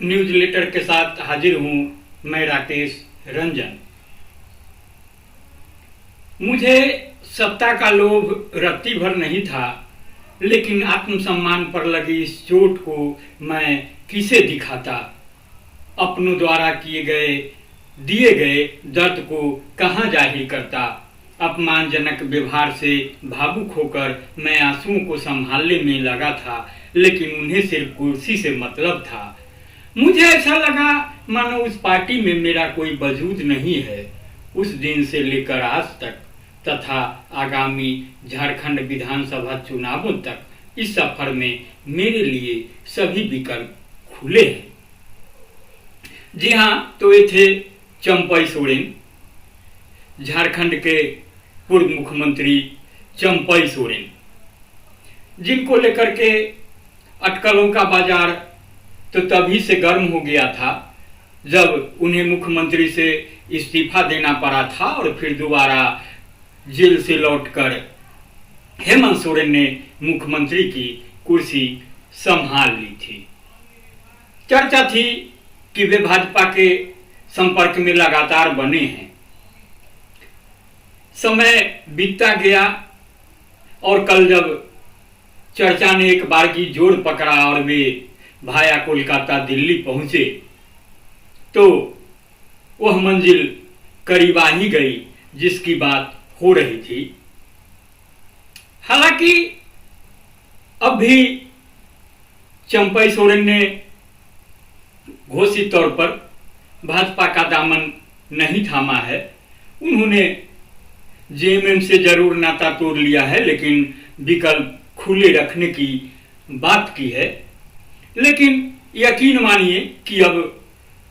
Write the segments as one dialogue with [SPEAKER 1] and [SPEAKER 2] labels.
[SPEAKER 1] Newsletter के साथ हाजिर हूँ। मैं राकेश रंजन। मुझे सत्ता का लोभ रत्ती भर नहीं था, लेकिन आत्मसम्मान पर लगी इस चोट को मैं किसे दिखाता। अपनों द्वारा दिए गए दर्द को कहाँ जाहिर करता। अपमानजनक व्यवहार से भावुक होकर मैं आंसुओं को संभालने में लगा था, लेकिन उन्हें सिर्फ कुर्सी से मतलब था। मुझे ऐसा लगा मानो उस पार्टी में मेरा कोई वजूद नहीं है। उस दिन से लेकर आज तक तथा आगामी झारखंड विधानसभा चुनावों तक इस सफर में मेरे लिए सभी विकल्प खुले हैं। जी हाँ, तो ये थे चंपई सोरेन, झारखंड के पूर्व मुख्यमंत्री चंपई सोरेन, जिनको लेकर के अटकलों का बाजार तो तभी से गर्म हो गया था जब उन्हें मुख्यमंत्री से इस्तीफा देना पड़ा था और फिर दोबारा जेल से लौटकर हेमंत सोरेन ने मुख्यमंत्री की कुर्सी संभाल ली थी। चर्चा थी कि वे भाजपा के संपर्क में लगातार बने हैं। समय बीतता गया और कल जब चर्चा ने एक बार की जोर पकड़ा और वे भाया कोलकाता दिल्ली पहुंचे तो वह मंजिल करीब आ ही गई जिसकी बात हो रही थी। हालांकि अब भी चंपई सोरेन ने घोषित तौर पर भाजपा का दामन नहीं थामा है। उन्होंने जेएमएम से जरूर नाता तोड़ लिया है, लेकिन विकल्प खुले रखने की बात की है। लेकिन यकीन मानिए कि अब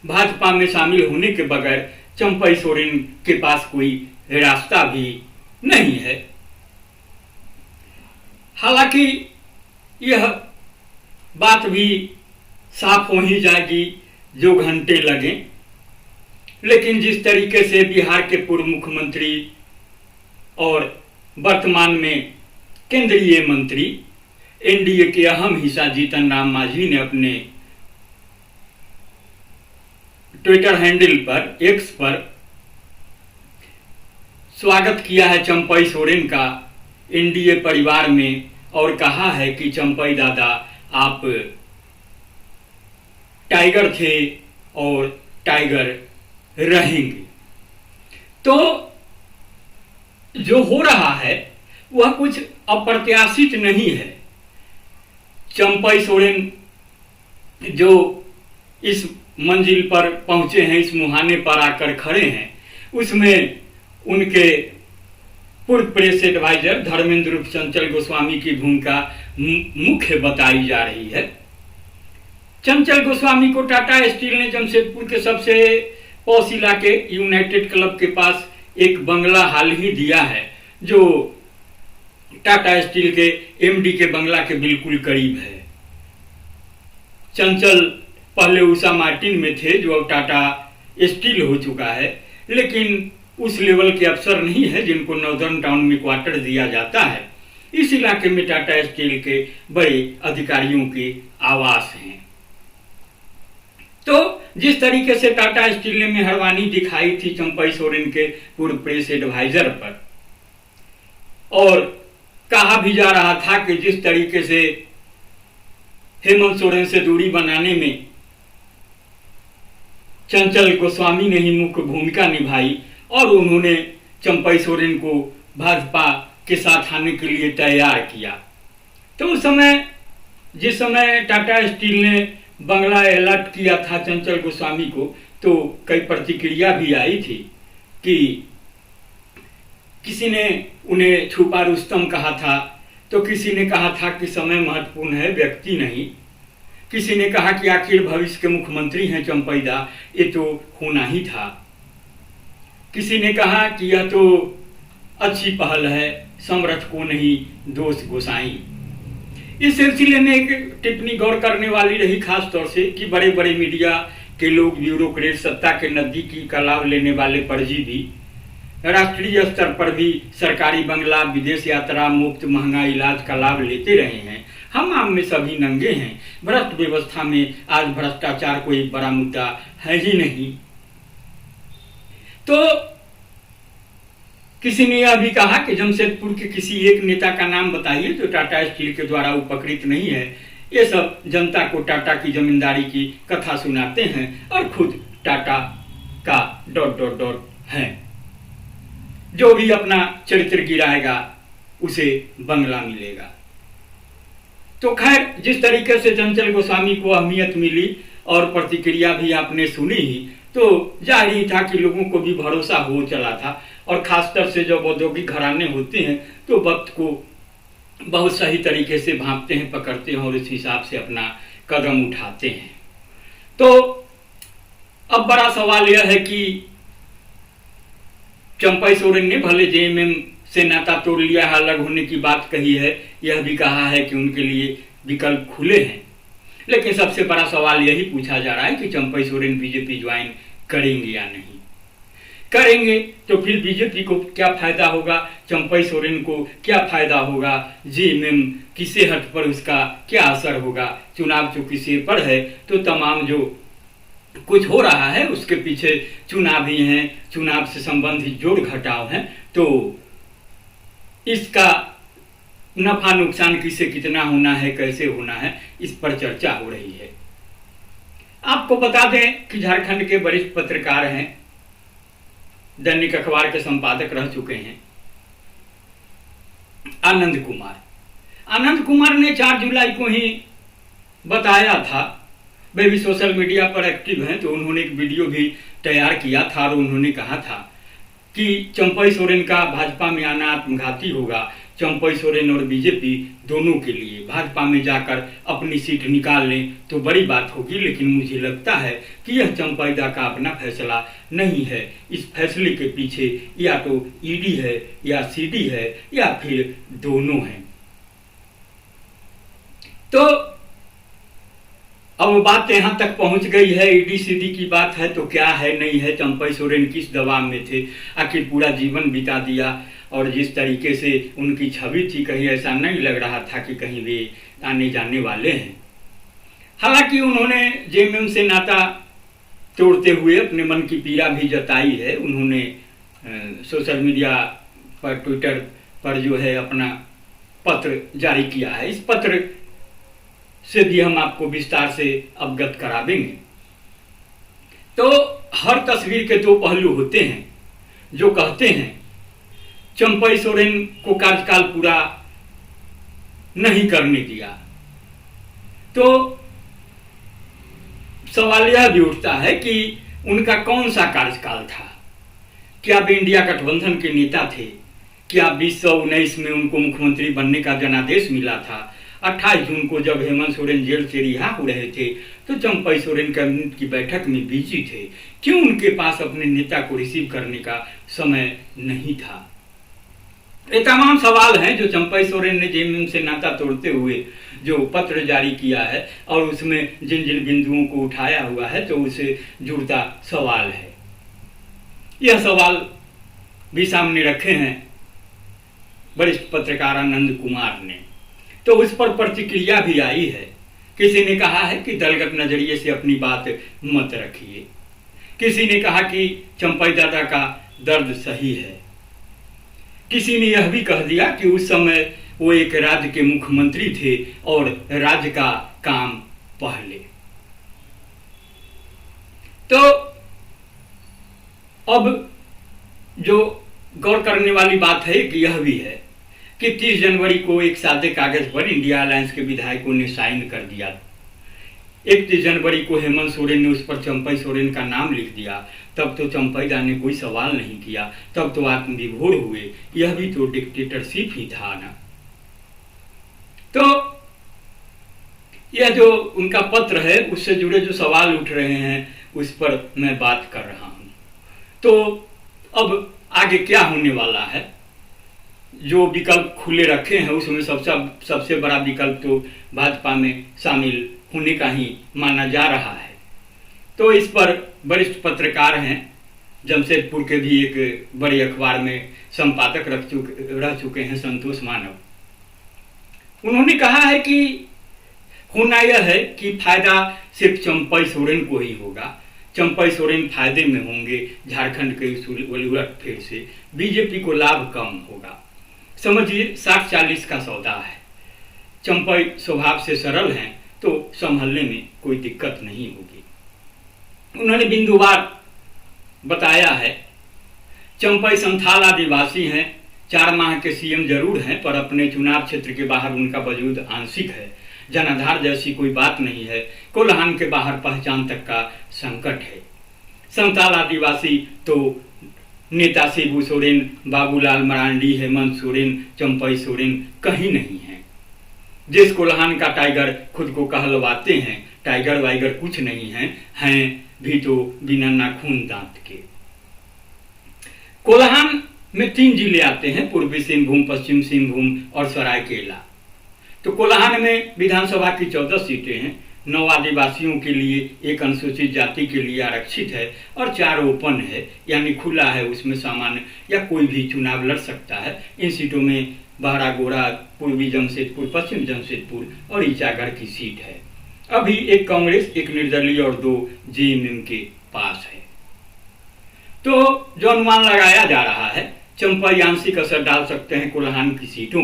[SPEAKER 1] भाजपा में शामिल होने के बगैर चंपई सोरेन के पास कोई रास्ता भी नहीं है। हालांकि यह बात भी साफ हो ही जाएगी जो घंटे लगे, लेकिन जिस तरीके से बिहार के पूर्व मुख्यमंत्री और वर्तमान में केंद्रीय मंत्री एनडीए के अहम हिस्सा जीतन राम मांझी ने अपने ट्विटर हैंडल पर एक्स पर स्वागत किया है चंपई सोरेन का एनडीए परिवार में और कहा है कि चंपई दादा आप टाइगर थे और टाइगर रहेंगे। तो जो हो रहा है वह कुछ अप्रत्याशित नहीं है। चंपई सोरेन जो इस मंजिल पर पहुंचे हैं, इस मुहाने पर आकर खड़े हैं, उसमें उनके पूर्व प्रेस एडवाइजर धर्मेंद्र चंचल गोस्वामी की भूमिका मुख्य बताई जा रही है। चंचल गोस्वामी को टाटा स्टील ने जमशेदपुर के सबसे पॉश इलाके यूनाइटेड क्लब के पास एक बंगला हाल ही दिया है, जो टाटा स्टील के एमडी के बंगला के बिल्कुल करीब है। चंचल पहले उषा मार्टिन में थे जो अब टाटा स्टील हो चुका है, लेकिन उस लेवल के अफसर नहीं है जिनको नॉर्दर्न टाउन में क्वार्टर दिया जाता है। इस इलाके में टाटा स्टील के बड़े अधिकारियों के आवास हैं। तो जिस तरीके से टाटा स्टील ने मेहरबानी दिखाई थी चंपई सोरेन के पूर्व प्रेस एडवाइजर पर, और कहा भी जा रहा था कि जिस तरीके से हेमंत सोरेन से दूरी बनाने में चंचल गोस्वामी ने ही मुख्य भूमिका निभाई और उन्होंने चंपई सोरेन को भाजपा के साथ आने के लिए तैयार किया। तो उस समय जिस समय टाटा स्टील ने बंगला अलर्ट किया था चंचल गोस्वामी को, तो कई प्रतिक्रिया भी आई थी कि किसी ने उन्हें छुपा रुस्तम कहा था, तो किसी ने कहा था कि समय महत्वपूर्ण है, व्यक्ति नहीं। किसी ने कहा कि आखिर भविष्य के मुख्यमंत्री हैं चंपई दा, ये तो होना ही था। किसी ने कहा कि यह तो अच्छी पहल है, समर्थ को नहीं दोष गोसाई। इस सिलसिले में एक टिप्पणी गौर करने वाली रही, खास तौर से कि बड़े बड़े मीडिया के लोग, ब्यूरोक्रेट, सत्ता के नजदीकी का लाभ लेने वाले परजीवी राष्ट्रीय स्तर पर भी सरकारी बंगला, विदेश यात्रा, मुफ्त महंगा इलाज का लाभ लेते रहे हैं। हम आम में सभी नंगे हैं। भ्रष्ट व्यवस्था में आज भ्रष्टाचार कोई बड़ा मुद्दा है ही नहीं। तो किसी ने यह भी कहा कि जमशेदपुर के किसी एक नेता का नाम बताइए जो टाटा स्टील के द्वारा उपकृत नहीं है। ये सब जनता को टाटा की जमींदारी की कथा सुनाते हैं और खुद टाटा का ... है। जो भी अपना चरित्र गिराएगा उसे बंगला मिलेगा। तो खैर, जिस तरीके से चंचल गोस्वामी को अहमियत मिली और प्रतिक्रिया भी आपने सुनी ही, तो जाहिर ही था कि लोगों को भी भरोसा हो चला था। और खासकर से जब औद्योगिक घराने होते हैं तो वक्त को बहुत सही तरीके से भांपते हैं, पकड़ते हैं और इस हिसाब से अपना कदम उठाते हैं। तो अब बड़ा सवाल यह है कि चंपई सोरेन ने भले जेएमएम से नाता तोड़ लिया है, अलग होने की बात कही है, यह भी कहा है कि उनके लिए विकल्प खुले हैं, लेकिन सबसे बड़ा सवाल यही पूछा जा रहा है कि चंपई सोरेन बीजेपी ज्वाइन करेंगे या नहीं। करेंगे तो फिर बीजेपी को क्या फायदा होगा, चंपई सोरेन को क्या फायदा होगा, जेएमएम की सेहत पर उसका क्या असर होगा। चुनाव चूंकि सिर पर है तो तमाम जो कुछ हो रहा है उसके पीछे चुनाव ही हैं, चुनाव से संबंधित जोड़ घटाव हैं। तो इसका नफा नुकसान किसे कितना होना है, कैसे होना है, इस पर चर्चा हो रही है। आपको बता दें कि झारखंड के वरिष्ठ पत्रकार हैं, दैनिक अखबार के संपादक रह चुके हैं, आनंद कुमार। आनंद कुमार ने 4 जुलाई को ही बताया था, वे भी सोशल मीडिया पर एक्टिव हैं, तो उन्होंने एक वीडियो भी तैयार किया था और उन्होंने कहा था कि चंपई सोरेन का भाजपा में आना आत्मघाती होगा। चंपई सोरेन और बीजेपी दोनों के लिए भाजपा में जाकर अपनी सीट निकाल लें तो बड़ी बात होगी, लेकिन मुझे लगता है कि यह चंपई दा का अपना फैसला नहीं है। इस फैसले के पीछे या तो ईडी है या सीडी है या फिर दोनों हैं। तो अब बात यहां तक पहुंच गई है, ईडी सीडी की बात है तो क्या है नहीं है। चंपई सोरेन किस दबाव में थे, आखिर पूरा जीवन बिता दिया और जिस तरीके से उनकी छवि थी, कहीं ऐसा नहीं लग रहा था कि कहीं वे आने जाने वाले हैं। हालांकि उन्होंने जेएमएम से नाता तोड़ते हुए अपने मन की पीड़ा भी जताई है। उन्होंने सोशल मीडिया पर, ट्विटर पर जो है अपना पत्र जारी किया है। इस पत्र से भी हम आपको विस्तार से अवगत करा देंगे। तो हर तस्वीर के 2 पहलू होते हैं। जो कहते हैं चंपई सोरेन को कार्यकाल पूरा नहीं करने दिया, तो सवाल यह भी उठता है कि उनका कौन सा कार्यकाल था। क्या वे इंडिया गठबंधन के नेता थे? क्या 2019 में उनको मुख्यमंत्री बनने का जनादेश मिला था? 28 जून को जब हेमंत सोरेन जेल से रिहा हो रहे थे तो चंपई सोरेन कैबिनेट की बैठक में बिजी थे। क्यों उनके पास अपने नेता को रिसीव करने का समय नहीं था? ये तमाम सवाल हैं जो चंपई सोरेन ने जेएमएम से नाता तोड़ते हुए जो पत्र जारी किया है और उसमें जिन जिन बिंदुओं को उठाया हुआ है, तो उसे जुड़ता सवाल है। यह सवाल भी सामने रखे हैं वरिष्ठ पत्रकार आनंद कुमार ने, तो उस पर प्रतिक्रिया भी आई है। किसी ने कहा है कि दलगत नजरिए से अपनी बात मत रखिए। किसी ने कहा कि चंपई दादा का दर्द सही है। किसी ने यह भी कह दिया कि उस समय वो एक राज्य के मुख्यमंत्री थे और राज्य का काम पहले। तो अब जो गौर करने वाली बात है कि यह भी है कि 30 जनवरी को एक सादे कागज पर इंडिया अलायंस के विधायकों ने साइन कर दिया। 31 जनवरी को हेमंत सोरेन ने उस पर चंपई सोरेन का नाम लिख दिया। तब तो चंपई दा ने कोई सवाल नहीं किया, तब तो आत्मविभोर हुए। यह भी तो डिक्टेटरशिप ही था ना। तो यह जो उनका पत्र है उससे जुड़े जो सवाल उठ रहे हैं उस पर मैं बात कर रहा हूं। तो अब आगे क्या होने वाला है? जो विकल्प खुले रखे हैं उसमें सबसे बड़ा विकल्प तो भाजपा में शामिल होने का ही माना जा रहा है। तो इस पर वरिष्ठ पत्रकार हैं, जमशेदपुर के भी एक बड़े अखबार में संपादक रह चुके हैं संतोष मानव। उन्होंने कहा है कि होना यह है कि फायदा सिर्फ चंपई सोरेन को ही होगा। चंपई सोरेन फायदे में होंगे, झारखंड के इस उलटफेर से बीजेपी को लाभ कम होगा। समझिए 60-40 का सौदा है। चंपई स्वभाव से सरल हैं तो संभलने में कोई दिक्कत नहीं होगी। उन्होंने बिंदुवार बताया है, चंपई संथाल आदिवासी हैं, 4 माह के सीएम जरूर हैं पर अपने चुनाव क्षेत्र के बाहर उनका वजूद आंशिक है। जनाधार जैसी कोई बात नहीं है। कोल्हान के बाहर पहचान तक का संकट है। संथाल आदिवासी तो नेता शिबू सोरेन, बाबूलाल मरांडी, हेमंत सोरेन, चंपई सोरेन कहीं नहीं है। जिस कोल्हान का टाइगर खुद को कहलवाते हैं, टाइगर वाइगर कुछ नहीं है, हैं भी तो बिना नाखून दांत के। कोल्हान में 3 जिले आते हैं, पूर्वी सिंहभूम, पश्चिम सिंहभूम और सरायकेला। तो कोल्हान में विधानसभा की 14 सीटें हैं। 9 आदिवासियों के लिए, 1 अनुसूचित जाति के लिए आरक्षित है और 4 ओपन है, यानी खुला है, उसमें सामान्य या कोई भी चुनाव लड़ सकता है। इन सीटों में बहरागोड़ा, पूर्वी जमशेदपुर, पश्चिम जमशेदपुर और ईचागढ़ की सीट है। अभी 1 कांग्रेस, 1 निर्दलीय और 2 जेएमएम के पास है। तो जो अनुमान लगाया जा रहा है, चंपई आंशिक असर डाल सकते हैं कोल्हान की सीटों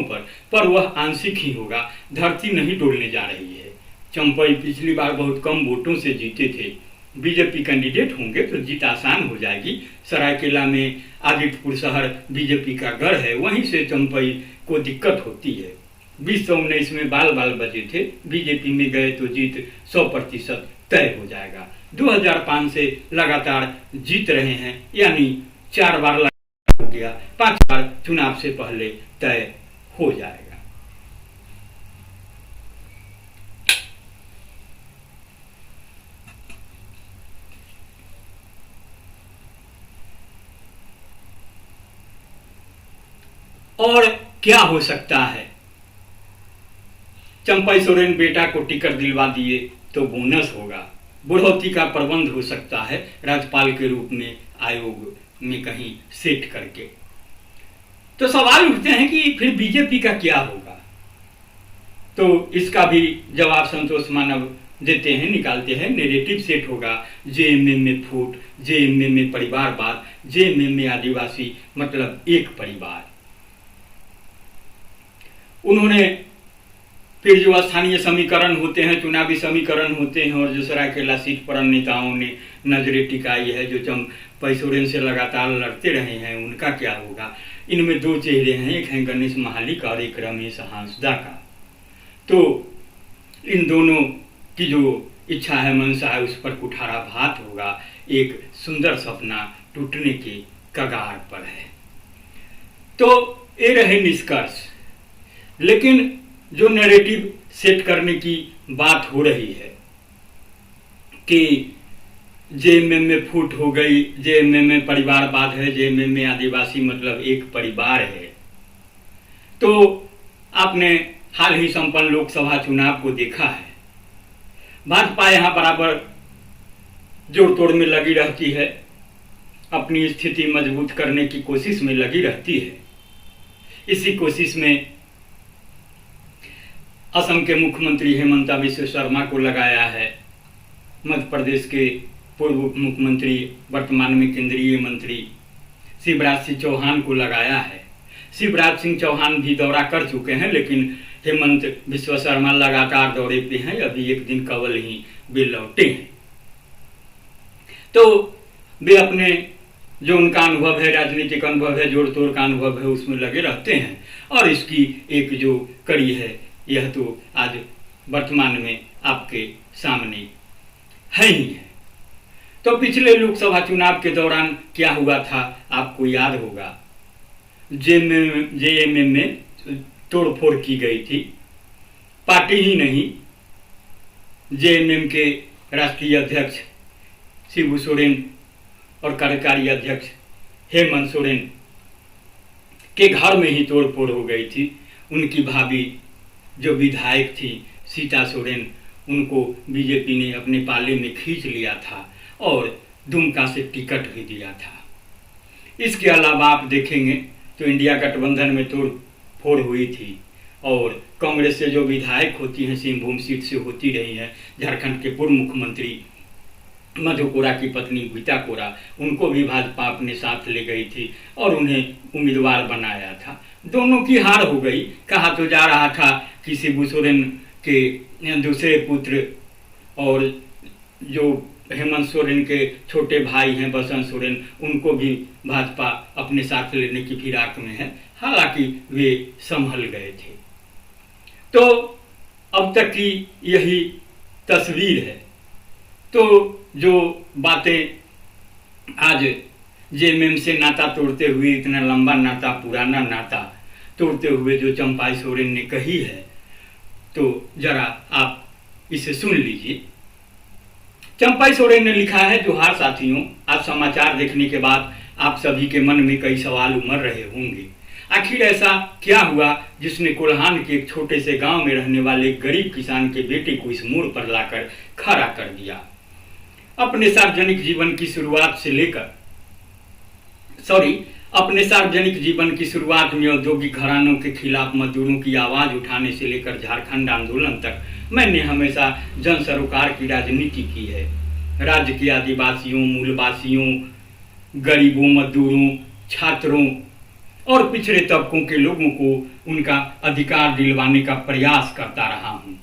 [SPEAKER 1] पर वह आंशिक ही होगा। धरती नहीं डोलने जा रही है। चंपई पिछली बार बहुत कम वोटों से जीते थे। बीजेपी कैंडिडेट होंगे तो जीत आसान हो जाएगी। सरायकेला में आदित्यपुर शहर बीजेपी का गढ़ है, वहीं से चंपई को दिक्कत होती है। 2019 में बाल बचे थे, बीजेपी में गए तो जीत 100% तय हो जाएगा। 2005 से लगातार जीत रहे हैं, यानी 4 बार हो गया, 5 बार चुनाव से पहले तय हो जाएगा। और क्या हो सकता है? चंपई सोरेन बेटा को टिकट दिलवा दिए तो बोनस होगा। बुढ़ौती का प्रबंध हो सकता है राज्यपाल के रूप में आयोग में कहीं सेट करके। तो सवाल उठते हैं कि फिर बीजेपी का क्या होगा? तो इसका भी जवाब संतोष मानव देते हैं, निकालते हैं। नेरेटिव सेट होगा, जेएमएम में फूट, जेएमएम में परिवारवाद, जेएमएम में आदिवासी, मतलब एक परिवार। उन्होंने फिर जो स्थानीय समीकरण होते हैं, चुनावी समीकरण होते हैं, और जो सरायकेला सीट पर नेताओं ने नजरें टिकाई है, जो चंपई सोरेन से लगातार लड़ते रहे हैं, उनका क्या होगा? इनमें 2 चेहरे हैं, एक है गणेश महालिक और एक रमेश हांसदा का। तो इन दोनों की जो इच्छा है, मंशा है, उस पर कुठाराघात होगा। एक सुंदर सपना टूटने के कगार पर है। तो ये रहे निष्कर्ष। लेकिन जो नैरेटिव सेट करने की बात हो रही है कि जेएमएम में फूट हो गई, जेएमएम में परिवारवाद है, जेएमएम में आदिवासी मतलब एक परिवार है। तो आपने हाल ही संपन्न लोकसभा चुनाव को देखा है। भाजपा यहां बराबर जोड़ तोड़ में लगी रहती है, अपनी स्थिति मजबूत करने की कोशिश में लगी रहती है। इसी कोशिश में असम के मुख्यमंत्री हेमंत बिस्व शर्मा को लगाया है, मध्य प्रदेश के पूर्व मुख्यमंत्री वर्तमान में केंद्रीय मंत्री शिवराज सिंह चौहान को लगाया है। शिवराज सिंह चौहान भी दौरा कर चुके हैं, लेकिन हेमंत बिस्व शर्मा लगातार दौरे पे हैं। अभी 1 दिन कवल ही वे लौटे हैं। तो वे अपने जो उनका अनुभव है, राजनीतिक अनुभव है, जोड़ तोड़ का अनुभव है, उसमें लगे रहते हैं। और इसकी एक जो कड़ी है, यह तो आज वर्तमान में आपके सामने है ही है। तो पिछले लोकसभा चुनाव के दौरान क्या हुआ था आपको याद होगा। जेएमएम में तोड़फोड़ की गई थी। पार्टी ही नहीं, जेएमएम के राष्ट्रीय अध्यक्ष शिबू सोरेन और कार्यकारी अध्यक्ष हेमंत सोरेन के घर में ही तोड़फोड़ हो गई थी। उनकी भाभी जो विधायक थी सीता सोरेन, उनको बीजेपी ने अपने पाले में खींच लिया था और दुमका से टिकट भी दिया था। इसके अलावा आप देखेंगे तो इंडिया गठबंधन में तोड़फोड़ हुई थी। और कांग्रेस से जो विधायक होती हैं सिंहभूम सीट से होती रही हैं, झारखंड के पूर्व मुख्यमंत्री मधु कोरा की पत्नी गीता कोरा, उनको भी भाजपा अपने साथ ले गई थी और उन्हें उम्मीदवार बनाया था। दोनों की हार हो गई। कहा तो जा रहा था कि शिबू सोरेन के दूसरे पुत्र और जो हेमंत सोरेन के छोटे भाई हैं बसंत सोरेन, उनको भी भाजपा अपने साथ लेने की फिराक में है। हालांकि वे संभल गए थे। तो अब तक की यही तस्वीर है। तो जो बातें आज जेएमएम से नाता तोड़ते हुए, इतना लंबा नाता, पुराना नाता तोड़ते हुए जो चंपाई सोरेन ने कही है, तो जरा आप इसे सुन लीजिए। चंपाई सोरेन ने लिखा है, जोहार साथियों, आज समाचार देखने के बाद आप सभी के मन में कई सवाल उमड़ रहे होंगे। आखिर ऐसा क्या हुआ जिसने कोल्हान के एक छोटे से गांव में रहने वाले गरीब किसान के बेटे को इस मोड़ पर लाकर खड़ा कर दिया। अपने सार्वजनिक जीवन की शुरुआत में औद्योगिक घरानों के खिलाफ मजदूरों की आवाज उठाने से लेकर झारखंड आंदोलन तक मैंने हमेशा जन सरोकार की राजनीति की है। राज्य के आदिवासियों, मूलवासियों, गरीबों, मजदूरों, छात्रों और पिछड़े तबकों के लोगों को उनका अधिकार दिलवाने का प्रयास करता रहा हूँ।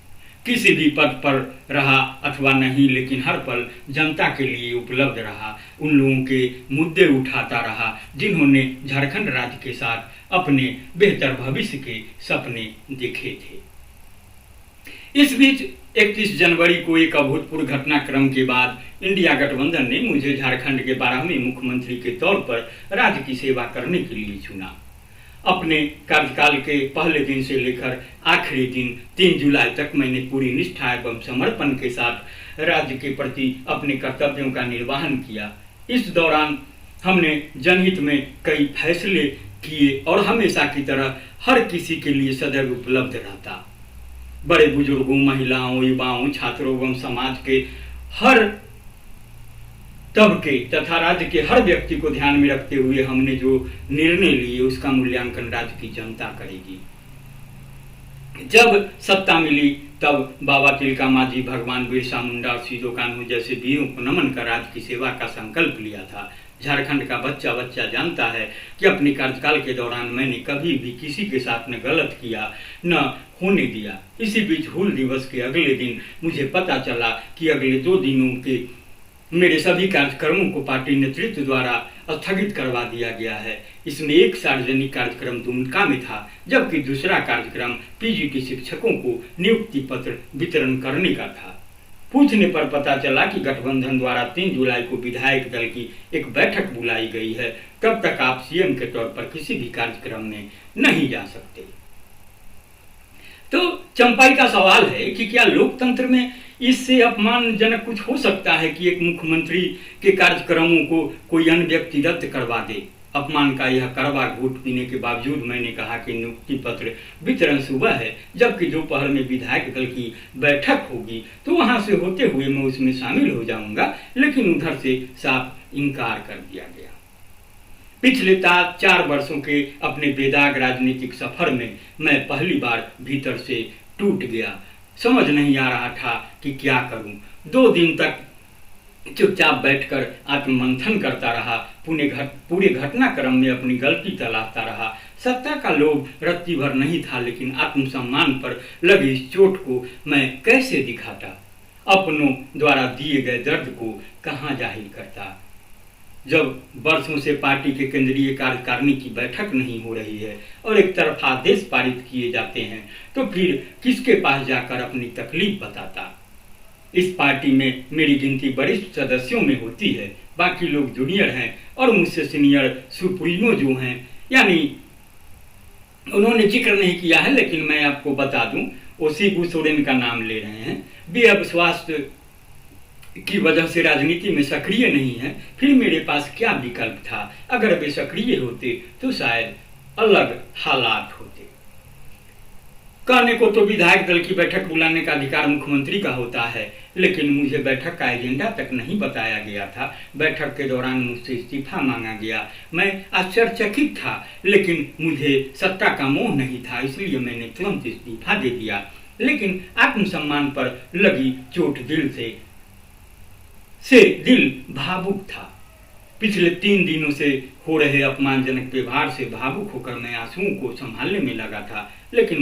[SPEAKER 1] किसी भी पद पर रहा अथवा नहीं, लेकिन हर पल जनता के लिए उपलब्ध रहा, उन लोगों के मुद्दे उठाता रहा जिन्होंने झारखंड राज्य के साथ अपने बेहतर भविष्य के सपने देखे थे। इस बीच 31 जनवरी को एक अभूतपूर्व घटनाक्रम के बाद इंडिया गठबंधन ने मुझे झारखंड के 12वें मुख्यमंत्री के तौर पर राज्य की सेवा करने के लिए चुना। अपने कार्यकाल के पहले दिन से लेकर आखिरी दिन 3 जुलाई तक मैंने पूरी निष्ठा एवं समर्पण के साथ राज्य के प्रति अपने कर्तव्यों का निर्वहन किया। इस दौरान हमने जनहित में कई फैसले किए और हमेशा की तरह हर किसी के लिए सदैव उपलब्ध रहता। बड़े बुजुर्गों, महिलाओं, युवाओं, छात्रों एवं समाज के हर तबके तथा राज्य के हर व्यक्ति को ध्यान में रखते हुए हमने जो निर्णय लिए उसका मूल्यांकन राज्य की जनता करेगी। जब सत्ता मिली तब बाबा तिलका मांझी, भगवान बिरसा मुंडा और सिदो कान्हू जैसे वीरों को नमन कर राज्य की सेवा का संकल्प लिया था। झारखंड का बच्चा बच्चा जानता है कि अपने कार्यकाल के दौरान मैंने कभी भी किसी के साथ न गलत किया न होने दिया। इसी बीच हूल दिवस के अगले दिन मुझे पता चला कि अगले 2 दिनों के मेरे सभी कार्यक्रमों को पार्टी नेतृत्व द्वारा स्थगित करवा दिया गया है। इसमें एक सार्वजनिक कार्यक्रम दुमका में था, जबकि दूसरा कार्यक्रम पीजीटी शिक्षकों को नियुक्ति पत्र वितरण करने का था। पूछने पर पता चला कि गठबंधन द्वारा 3 जुलाई को विधायक दल की एक बैठक बुलाई गई है। तब तक आप सीएम के तौर पर किसी भी कार्यक्रम में नहीं जा सकते। तो चंपाई का सवाल है कि क्या लोकतंत्र में इससे अपमानजनक कुछ हो सकता है कि एक मुख्यमंत्री के कार्यक्रमों को कोई अन्य व्यक्ति रद्द करवा दे। अपमान का यह कड़वा घूंट पीने के बावजूद मैंने कहा कि नियुक्ति पत्र वितरण सुबह है, जबकि दोपहर में विधायक दल की बैठक होगी तो वहां से होते हुए मैं उसमें शामिल हो जाऊंगा, लेकिन उधर से साफ इनकार कर दिया गया। पिछले 4 वर्षों के अपने बेदाग राजनीतिक सफर में मैं पहली बार भीतर से टूट गया। समझ नहीं आ रहा था कि क्या करूं। 2 दिन तक चुपचाप बैठकर आत्ममंथन करता रहा, पूरे घटनाक्रम में अपनी गलती तलाशता रहा। सत्ता का लोभ रत्ती भर नहीं था, लेकिन आत्मसम्मान पर लगी इस चोट को मैं कैसे दिखाता, अपनों द्वारा दिए गए दर्द को कहां जाहिर करता। जब वर्षों से पार्टी के केंद्रीय कार्यकारिणी की बैठक नहीं हो रही है और एक तरफा आदेश पारित किए जाते हैं, तो फिर किसके पास जाकर अपनी तकलीफ बताता। इस पार्टी में मेरी गिनती वरिष्ठ सदस्यों में होती है, बाकी लोग जूनियर हैं और मुझसे सीनियर सुप्रीमो जो हैं, यानी उन्होंने जिक्र नहीं किया है लेकिन मैं आपको बता दूं, वो शिबू सोरेन का नाम ले रहे हैं। वे अब स्वास्थ्य की वजह से राजनीति में सक्रिय नहीं है। फिर मेरे पास क्या विकल्प था? अगर वे सक्रिय होते तो शायद अलग हालात होते। कहने को तो विधायक दल की बैठक बुलाने का अधिकार मुख्यमंत्री का होता है, लेकिन मुझे बैठक का एजेंडा तक नहीं बताया गया था। बैठक के दौरान मुझसे इस्तीफा मांगा गया। मैं आश्चर्यचकित था, लेकिन मुझे सत्ता का मोह नहीं था, इसलिए मैंने तुरंत इस्तीफा दे दिया। लेकिन आत्मसम्मान पर लगी चोट दिल भावुक था। पिछले 3 दिनों से हो रहे अपमानजनक व्यवहार से भावुक होकर मैं आंसुओं को संभालने में लगा था, लेकिन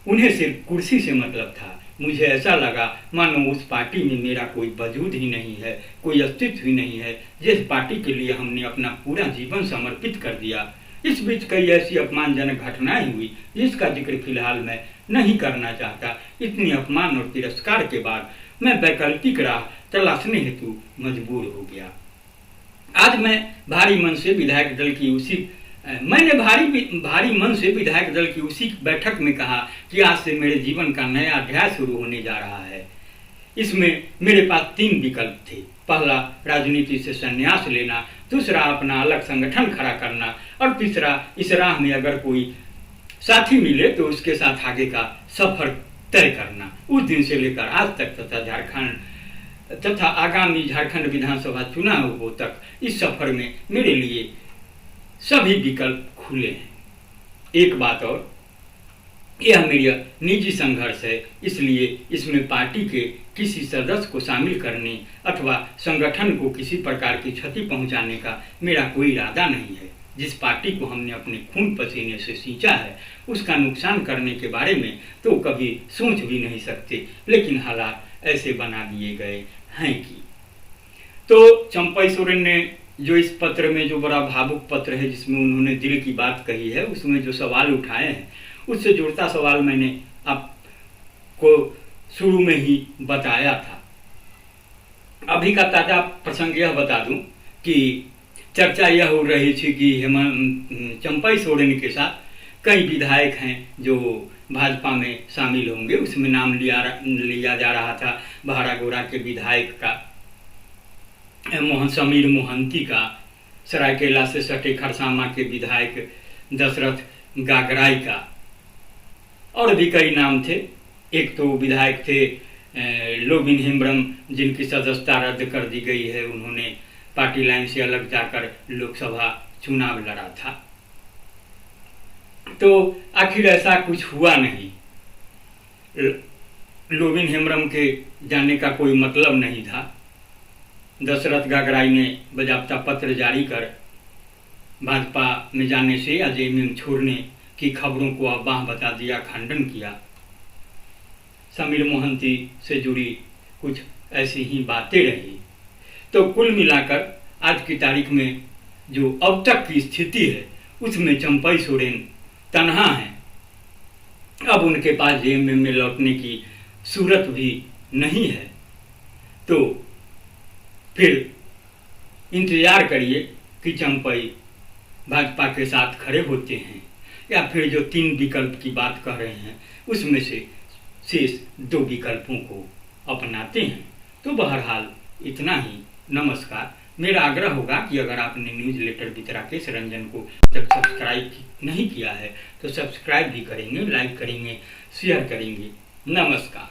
[SPEAKER 1] उन्हें सिर्फ कुर्सी से मतलब था। मुझे ऐसा लगा मानो उस पार्टी में मेरा कोई वजूद ही नहीं है, कोई अस्तित्व ही नहीं है, जिस पार्टी के लिए हमने अपना पूरा जीवन समर्पित कर दिया। इस बीच कई ऐसी अपमानजनक घटनाएं हुई जिसका जिक्र फिलहाल मैं नहीं करना चाहता। इतनी अपमान और तिरस्कार के बाद मैं वैकल्पिक राह तलाशने हेतु मजबूर हो गया। आज मैंने भारी मन से विधायक दल की उसी बैठक में कहा कि आज से मेरे जीवन का नया अध्याय शुरू होने जा रहा है। इसमें मेरे पास 3 विकल्प थे। पहला, राजनीति से संन्यास लेना, दूसरा, अपना अलग संगठन खड़ा करना, और तीसरा, इस राह में अगर कोई साथी मिले तो उसके साथ आगे का सफर तय करना। उस दिन से लेकर आज तक तथा आगामी झारखंड विधानसभा चुनाव तक इस सफर में मेरे लिए सभी विकल्प खुले हैं। एक बात और, यह मेरा निजी संघर्ष है, इसलिए इसमें पार्टी के किसी सदस्य को शामिल करने अथवा संगठन को किसी प्रकार की क्षति पहुंचाने का मेरा कोई इरादा नहीं है। जिस पार्टी को हमने अपने खून पसीने से सींचा है, उसका नुकसान करने के बारे में तो कभी सोच भी नहीं सकते, लेकिन हालात ऐसे बना दिए गए हैं कि। तो चंपई सोरेन ने जो इस पत्र में, जो बड़ा भावुक पत्र है जिसमें उन्होंने दिल की बात कही है, उसमें जो सवाल उठाए हैं, उससे जुड़ता सवाल मैंने आपको शुरू में ही बताया था। अभी का ताजा प्रसंग यह बता दूं कि चर्चा यह हो रही थी कि चंपई सोरेन के साथ कई विधायक हैं जो भाजपा में शामिल होंगे। उसमें नाम लिया जा रहा था भारागोरा के विधायक का, समीर मोहंती का, सरायकेला से सटे खरसामा के विधायक दशरथ गागराई का, और भी कई नाम थे। एक तो विधायक थे लोबिन हेम्ब्रम, जिनकी सदस्यता रद्द कर दी गई है। उन्होंने पार्टी लाइन से अलग जाकर लोकसभा चुनाव लड़ा था। तो आखिर ऐसा कुछ हुआ नहीं। लोबिन हेम्ब्रम के जाने का कोई मतलब नहीं था। दशरथ गागराई ने बजाबता पत्र जारी कर भाजपा में जाने से या जेएमएम छोड़ने की खबरों को अफवाह बता दिया, खंडन किया। समीर मोहंती से जुड़ी कुछ ऐसी ही बातें रही। तो कुल मिलाकर आज की तारीख में जो अब तक की स्थिति है, उसमें चंपई सोरेन तन्हा है। अब उनके पास जेएमएम में लौटने की सूरत भी नहीं है। तो फिर इंतजार करिए कि चंपई भाजपा के साथ खड़े होते हैं या फिर जो 3 विकल्प की बात कर रहे हैं उसमें से शेष 2 विकल्पों को अपनाते हैं। तो बहरहाल इतना ही। नमस्कार। मेरा आग्रह होगा कि अगर आपने न्यूज़लेटर वितराकेश रंजन को जब सब्सक्राइब नहीं किया है तो सब्सक्राइब भी करेंगे, लाइक करेंगे, शेयर करेंगे। नमस्कार।